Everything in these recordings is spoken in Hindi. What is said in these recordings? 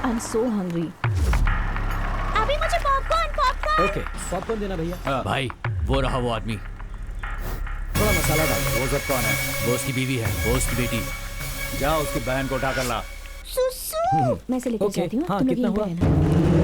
I'm so hungry. अभी मुझे पॉपकॉर्न। ओके, पॉपकॉर्न देना भैया। भाई वो रहा वो आदमी। थोड़ा मसाला डाल। वो सब कौन है? वो उसकी बीवी है, वो उसकी बेटी। जा उसकी बहन को उठा कर ला। सुसु। मैं इसे लेकर जाती हूँ। हाँ, तुम लोग कितना यहीं हुआ? पे रहना।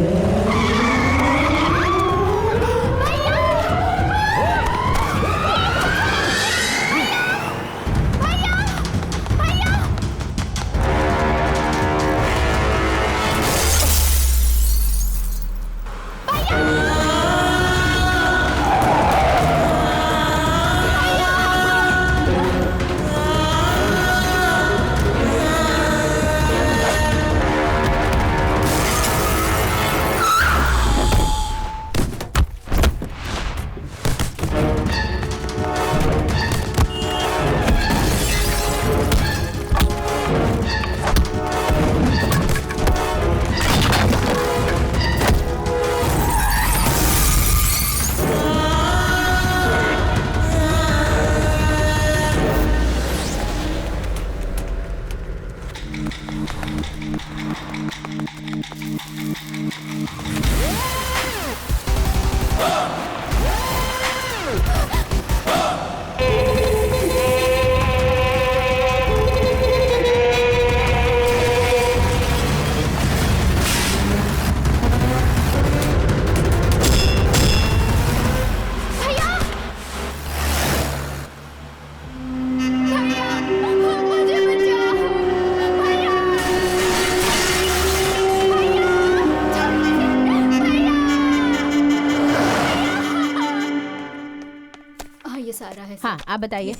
हाँ, आप बताइए।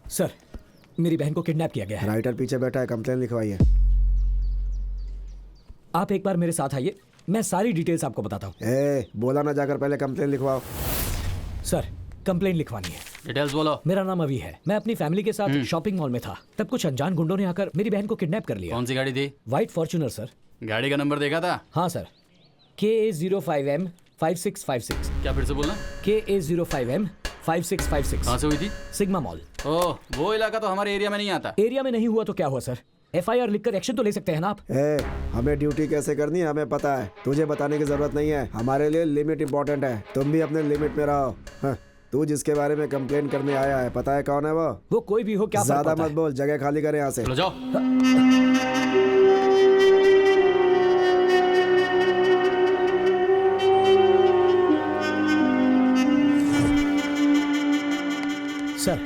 सर, मेरी बहन को किडनैप किया गया है। राइटर पीछे बैठा है, कंप्लेन लिखवाइए। आप एक बार मेरे साथ आइए, मैं सारी डिटेल्स आपको बताता हूँ। बोला ना जाकर पहले कंप्लेन लिखवाओ। सर, कंप्लेन लिखवानी है। डिटेल्स बोलो। मेरा नाम अभी है। मैं अपनी फैमिली के साथ शॉपिंग मॉल में था, तब कुछ अनजान गुंडों ने आकर मेरी बहन को किडनैप कर लिया। कौन सी गाड़ी थी? White Fortuner sir. गाड़ी का नंबर देखा था? हाँ सर, KA05M 5656। क्या फिर से बोलना? KA05M 5656। कहाँ से हुई थी? Sigma mall. ओह, वो इलाका तो हमारे एरिया में नहीं आता। एरिया में नहीं हुआ तो क्या हुआ सर? FIR लिखकर एक्शन तो ले सकते हैं ना आप। हमें ड्यूटी कैसे करनी है हमें पता है, तुझे बताने की जरूरत नहीं है। हमारे लिए लिमिट इंपॉर्टेंट है, तुम भी अपने लिमिट में रहो। हाँ, तू जिसके बारे में कंप्लेन करने आया है, पता है कौन है वो? वो कोई भी हो, क्या ज्यादा मत बोल, जगह खाली करे यहाँ से। चलो जाओ। सर,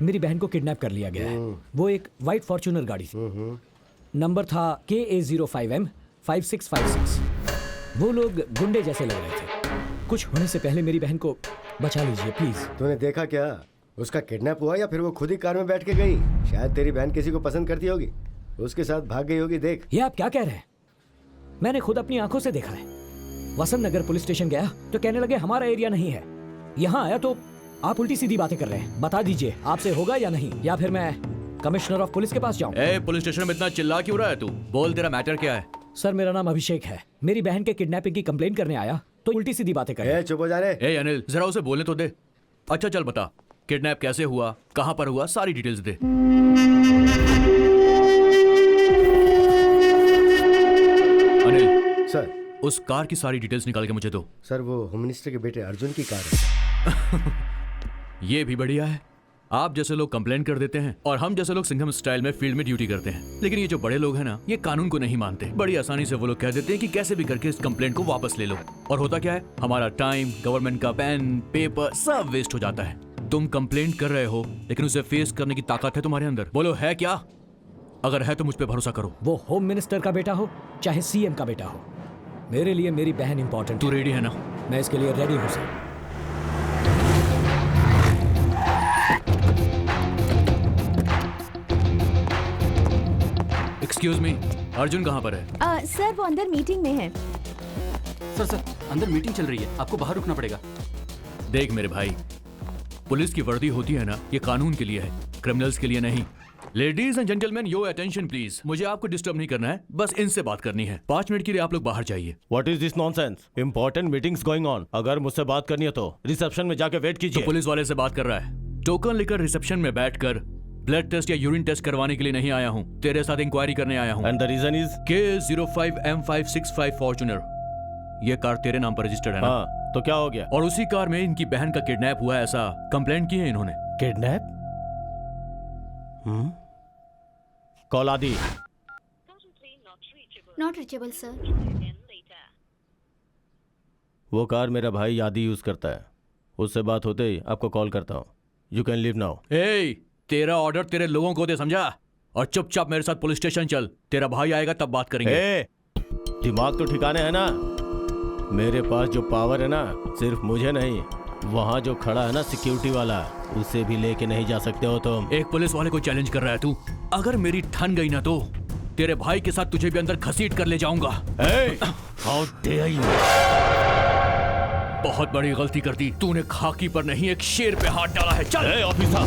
मेरी बहन को किडनैप कर लिया गया है। वो एक व्हाइट फॉर्च्यूनर गाड़ी थी। नंबर था KA05M 5656। वो लोग गुंडे जैसे लग रहे थे। कुछ होने से पहले मेरी बहन को बचा लीजिए प्लीज। तूने देखा क्या? उसका किडनैप हुआ या फिर वो खुद ही कार में बैठ के गई? शायद तेरी बहन किसी को पसंद करती होगी, उसके साथ भाग गई होगी। देख। ये आप क्या कह रहे हैं? मैंने खुद अपनी आंखों से देखा है। वसंत नगर पुलिस स्टेशन गया तो कहने लगे हमारा एरिया नहीं है। यहाँ आया तो आप उल्टी सीधी बातें कर रहे हैं। बता दीजिए आपसे होगा या नहीं, या फिर मैं कमिश्नर ऑफ पुलिस के पास जाऊं? पुलिस स्टेशन में इतना चिल्ला क्यों रहा है तू? बोल, तेरा मैटर क्या है? सर, मेरा नाम अभिषेक है। मेरी बहन के किडनैपिंग की कंप्लेंट करने आया तो उल्टी सीधी बातें कर रहे हैं। चुप हो जा रे। अनिल, जरा उसे बोलने तो दे। अच्छा चल बता, किडनैप कैसे हुआ, कहाँ पर हुआ, सारी डिटेल्स दे। अनिल सर, उस कार की सारी डिटेल्स निकाल के मुझे दो। सर, वो होम मिनिस्टर के बेटे अर्जुन की कार है। ये भी बढ़िया है। आप जैसे लोग कंप्लेंट कर देते हैं और हम जैसे लोग सिंघम स्टाइल में फील्ड में ड्यूटी करते हैं। लेकिन ये जो बड़े लोग हैं ना, ये कानून को नहीं मानते। बड़ी आसानी से वो लोग कह देते हैं कि कैसे भी करके इस कंप्लेंट को वापस ले लो। और होता क्या है, हमारा टाइम, गवर्नमेंट का पेन, पेपर सब वेस्ट हो जाता है। तुम कंप्लेंट कर रहे हो, लेकिन उसे फेस करने की ताकत है तुम्हारे अंदर। बोलो है क्या? अगर है तो मुझ पर भरोसा करो। वो होम मिनिस्टर का बेटा हो चाहे CM का बेटा हो, मेरे लिए मेरी बहन इंपॉर्टेंट। तू रेडी है ना? मैं इसके लिए रेडी हूँ सर। एक्सक्यूज मी, अर्जुन कहाँ पर है? सर, वो अंदर मीटिंग में है। सर, अंदर मीटिंग चल रही है, आपको बाहर रुकना पड़ेगा। देख मेरे भाई, पुलिस की वर्दी होती है ना, ये कानून के लिए है, क्रिमिनल्स के लिए नहीं। Ladies and gentleman, your attention please. मुझे आपको डिस्टर्ब नहीं करना है, बस इनसे बात करनी है। 5 मिनट के लिए आप लोग बाहर जाइए। What is this nonsense? Important meetings going on. अगर मुझसे बात करनी है तो रिसेप्शन में जाके वेट तो कीजिए। पुलिस वाले से बात कर रहा है। टोकन लेकर रिसेप्शन में बैठकर ब्लड टेस्ट या यूरिन टेस्ट करवाने के लिए नहीं आया हूँ, तेरे साथ इंक्वायरी करने आया हूँ। And the reason is K05M565 Fortuner. ये कार तेरे नाम पर रजिस्टर्ड है ना? हाँ, तो क्या हो गया? और उसी कार में इनकी बहन का किडनैप हुआ है, ऐसा कंप्लेंट की है इन्होंने। किडनैप? कॉल आदि। Not reachable sir. वो कार मेरा भाई आदि यूज करता है, उससे बात होते ही आपको कॉल करता हूँ। You can leave now. ए, तेरा ऑर्डर तेरे लोगों को दे, समझा? और चुपचाप मेरे साथ पुलिस स्टेशन चल, तेरा भाई आएगा तब बात करेंगे। ए, दिमाग तो ठिकाने है ना? मेरे पास जो पावर है ना, सिर्फ मुझे नहीं, वहाँ जो खड़ा है ना सिक्योरिटी वाला, उसे भी लेके नहीं जा सकते हो तुम। एक पुलिस वाले को चैलेंज कर रहा है तू? अगर मेरी ठन गई ना तो तेरे भाई के साथ तुझे भी अंदर घसीट कर ले जाऊंगा। How dare you! बहुत बड़ी गलती कर दी तूने, खाकी पर नहीं एक शेर पे हाथ डाला है। चल ऑफिसर,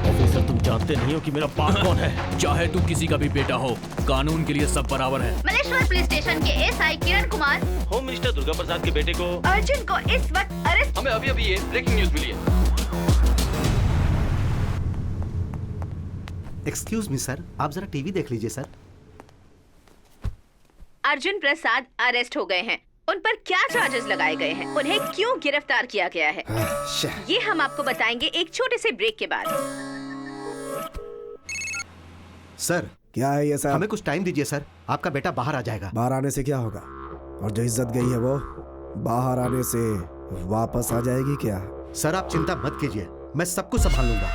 ऑफिसर तुम जानते नहीं हो कि मेरा बाप कौन है? चाहे तू किसी का भी बेटा हो, कानून के लिए सब बराबर है। मलेश्वर पुलिस स्टेशन के SI Kiran Kumar home minister Durga Prasad के बेटे को अर्जुन को इस वक्त अरेस्ट। हमें अभी ये ब्रेकिंग न्यूज मिली है। एक्सक्यूज मी सर, आप जरा टीवी देख लीजिए सर। अर्जुन प्रसाद अरेस्ट हो गए हैं। उन पर क्या चार्जेस लगाए गए हैं, उन्हें क्यों गिरफ्तार किया गया है, ये हम आपको बताएंगे एक छोटे से ब्रेक के बाद। सर क्या है ये सर? हमें कुछ टाइम दीजिए सर, आपका बेटा बाहर आ जाएगा। बाहर आने से क्या होगा? और जो इज्जत गई है वो बाहर आने से वापस आ जाएगी क्या? सर आप चिंता मत कीजिए, मैं सब कुछ संभाल लूंगा।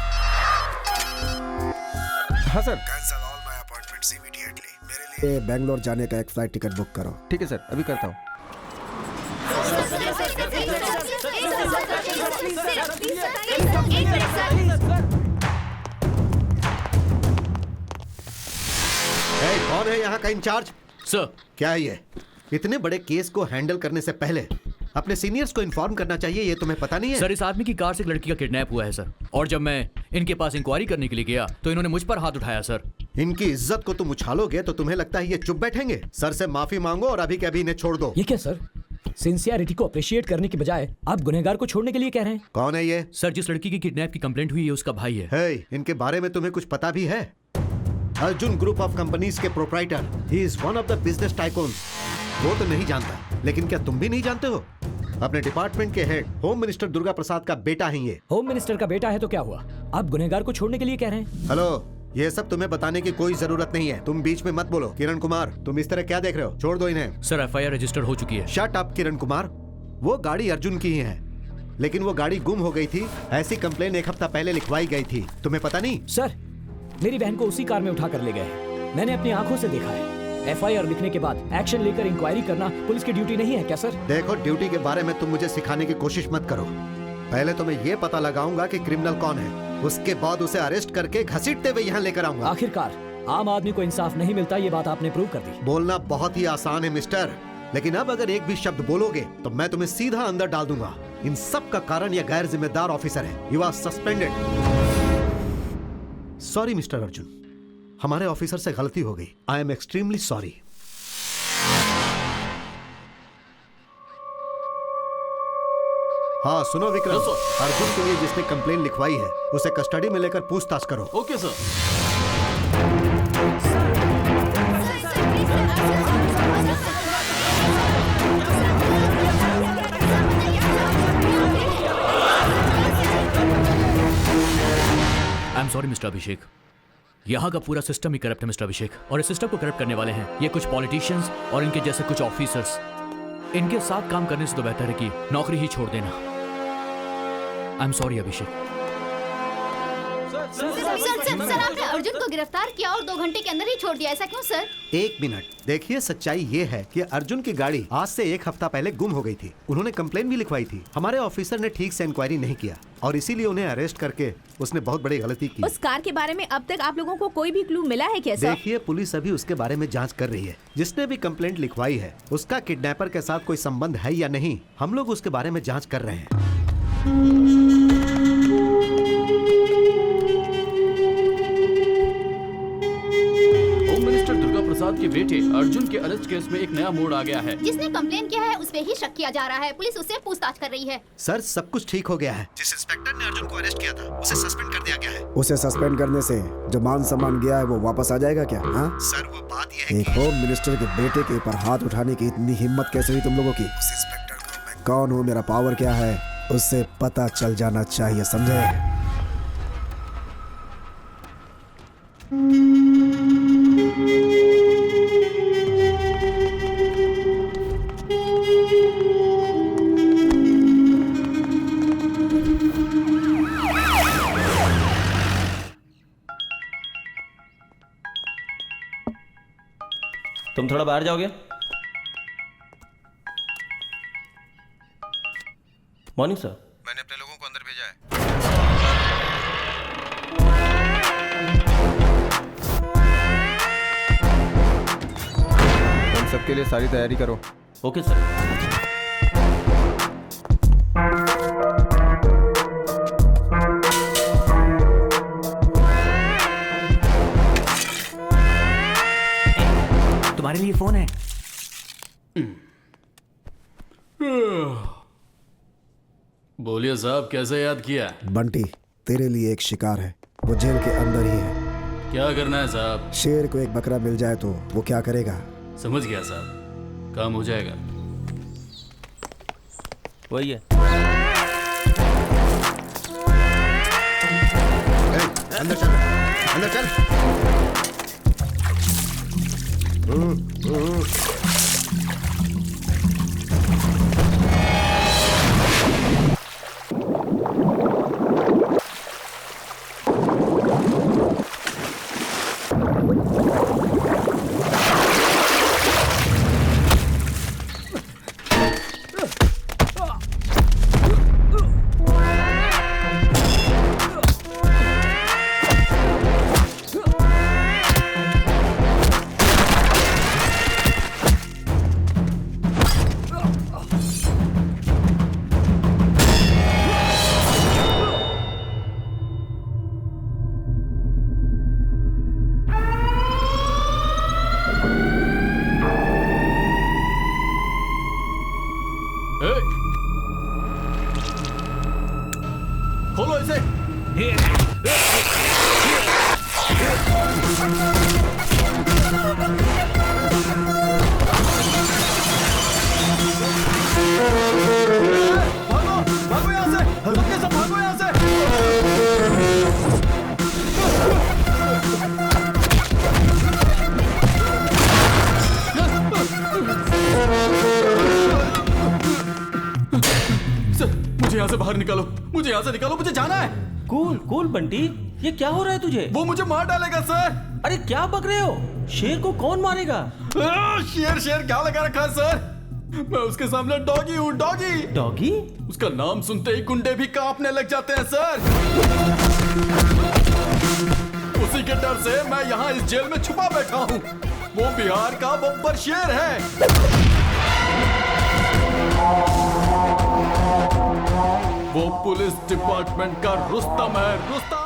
हाँ sir. Cancel all my appointments immediately. मेरे लिए बेंगलोर जाने का एक फ्लाइट टिकट बुक करो। ठीक है सर, अभी करता हूँ। कौन है यहाँ का इंचार्ज? सर, क्या है ये? इतने बड़े केस को हैंडल करने से पहले अपने सीनियर्स को इन्फॉर्म करना चाहिए, ये तुम्हें पता नहीं है? सर, इस आदमी की कार से एक लड़की का किडनैप हुआ है सर, और जब मैं इनके पास इंक्वायरी करने के लिए गया तो इन्होंने मुझ पर हाथ उठाया सर। इनकी इज्जत को तुम उछालोगे तो तुम्हें लगता है ये चुप बैठेंगे? सर से माफी मांगो और अभी के अभी इन्हें छोड़ दो। ये क्या सर? सिंसियरिटी को अप्रिशिएट करने के बजाय आप गुनहगार को छोड़ने के लिए कह रहे हैं? कौन है ये? सर, जिस लड़की की किडनैप की कंप्लेंट हुई है उसका भाई है। हे, इनके बारे में तुम्हें कुछ पता भी है? अर्जुन ग्रुप ऑफ कंपनीज के proprietor, he is one of the business tycoons. वो तो नहीं जानता, लेकिन क्या तुम भी नहीं जानते हो? अपने डिपार्टमेंट के head home minister Durga Prasad का बेटा है ये। होम मिनिस्टर का बेटा है तो क्या हुआ? आप गुनहगार को छोड़ने के लिए कह रहे हैं? हेलो, ये सब तुम्हें बताने की कोई जरूरत नहीं है, तुम बीच में मत बोलो। किरण कुमार, तुम इस तरह क्या देख रहे हो? छोड़ दो इन्हें। सर, एफआईआर रजिस्टर हो चुकी है। शट अप किरण कुमार, वो गाड़ी अर्जुन की ही है, लेकिन वो गाड़ी गुम हो गई थी, ऐसी कंप्लेन एक हफ्ता पहले लिखवाई गई थी, तुम्हें पता नहीं? सर, मेरी बहन को उसी कार में उठा कर ले गए, मैंने अपनी आंखों से देखा है। एफआईआर लिखने के बाद एक्शन लेकर इंक्वायरी करना पुलिस की ड्यूटी नहीं है क्या सर? देखो, ड्यूटी के बारे में तुम मुझे सिखाने की कोशिश मत करो। पहले तो मैं ये पता लगाऊंगा कि क्रिमिनल कौन है, उसके बाद उसे अरेस्ट करके घसीटते हुए यहाँ लेकर आऊंगा। आखिरकार आम आदमी को इंसाफ नहीं मिलता, ये बात आपने प्रूव कर दी। बोलना बहुत ही आसान है मिस्टर, लेकिन अब अगर एक भी शब्द बोलोगे तो मैं तुम्हें सीधा अंदर डाल दूंगा। इन सब का कारण यह गैर जिम्मेदार ऑफिसर है। You are suspended. Sorry mister Arjun, हमारे ऑफिसर से गलती हो गई। I am extremely sorry. हाँ सुनो विक्रम, अर्जुन के लिए जिसने कंप्लेन लिखवाई है उसे कस्टडी में लेकर पूछताछ करो। Okay sir. I am sorry mister Abhishek, यहाँ का पूरा सिस्टम ही करप्ट है मिस्टर अभिषेक, और इस सिस्टम को करप्ट करने वाले हैं ये कुछ पॉलिटिशियंस और इनके जैसे कुछ ऑफिसर्स। इनके साथ काम करने से तो बेहतर है कि नौकरी ही छोड़ देना। आई एम सॉरी अभिषेक। सर, आपने अर्जुन को गिरफ्तार किया और 2 घंटे के अंदर ही छोड़ दिया, ऐसा क्यों सर? एक मिनट, देखिए सच्चाई ये है कि अर्जुन की गाड़ी आज से 1 हफ्ता पहले गुम हो गई थी। उन्होंने कंप्लेन भी लिखवाई थी, हमारे ऑफिसर ने ठीक से इंक्वायरी नहीं किया और इसीलिए उन्हें अरेस्ट करके उसने बहुत बड़ी गलती की। उस कार के बारे में अब तक आप लोगों को कोई भी क्लू मिला है क्या सर? देखिए, पुलिस अभी उसके बारे में जांच कर रही है। जिसने भी कंप्लेंट लिखवाई है उसका किडनैपर के साथ कोई संबंध है या नहीं, हम लोग उसके बारे में जांच कर रहे हैं। प्रसाद के बेटे अर्जुन के अरेस्ट केस में एक नया मोड़ आ गया है। जिसने कंप्लेन किया है उस पे ही शक किया जा रहा है। पुलिस उससे पूछताछ कर रही है। सर सब कुछ ठीक हो गया है। जिस इंस्पेक्टर ने अर्जुन को अरेस्ट किया था उसे सस्पेंड कर दिया गया है। उसे सस्पेंड करने से जो मान सम्मान गया है वो वापस आ जाएगा क्या? हाँ सर वो बात यह है एक होम मिनिस्टर के बेटे के ऊपर हाथ उठाने की इतनी हिम्मत कैसे हुई तुम लोगों की? उस इंस्पेक्टर को मैं कौन हूँ, मेरा पावर क्या है, उससे पता चल जाना चाहिए, समझे? तुम थोड़ा बाहर जाओगे? Morning sir. मैंने अपने लोगों को अंदर भेजा है। तुम सबके लिए सारी तैयारी करो। Okay sir. तुम्हारे लिए फोन है। बोलिए साहब, कैसे याद किया? बंटी तेरे लिए एक शिकार है, वो जेल के अंदर ही है। क्या करना है साहब? शेर को एक बकरा मिल जाए तो वो क्या करेगा? समझ गया साहब, काम हो जाएगा। वही है। अंदर चल, अंदर चल। खोलो इसे। भागो, भागो यहाँ से, सबके सब भागो यहाँ से। मुझे यहाँ से बाहर निकालो, मुझे यहाँ से निकालो, मुझे जाना है। कूल कूल बंटी, ये क्या हो रहा है तुझे? वो मुझे मार डालेगा सर। अरे क्या बक रहे हो? शेर को कौन मारेगा? शेर शेर क्या लगा रखा है सर? मैं उसके सामने डॉगी हूँ, डॉगी। डॉगी? उसका नाम सुनते ही गुंडे भी कांपने लग जाते हैं सर। उसी के डर से मैं यहाँ इस जेल में छुपा बैठा हूँ। वो बिहार का बब्बर शेर है। वो पुलिस डिपार्टमेंट का रुस्तम है, रुस्तम।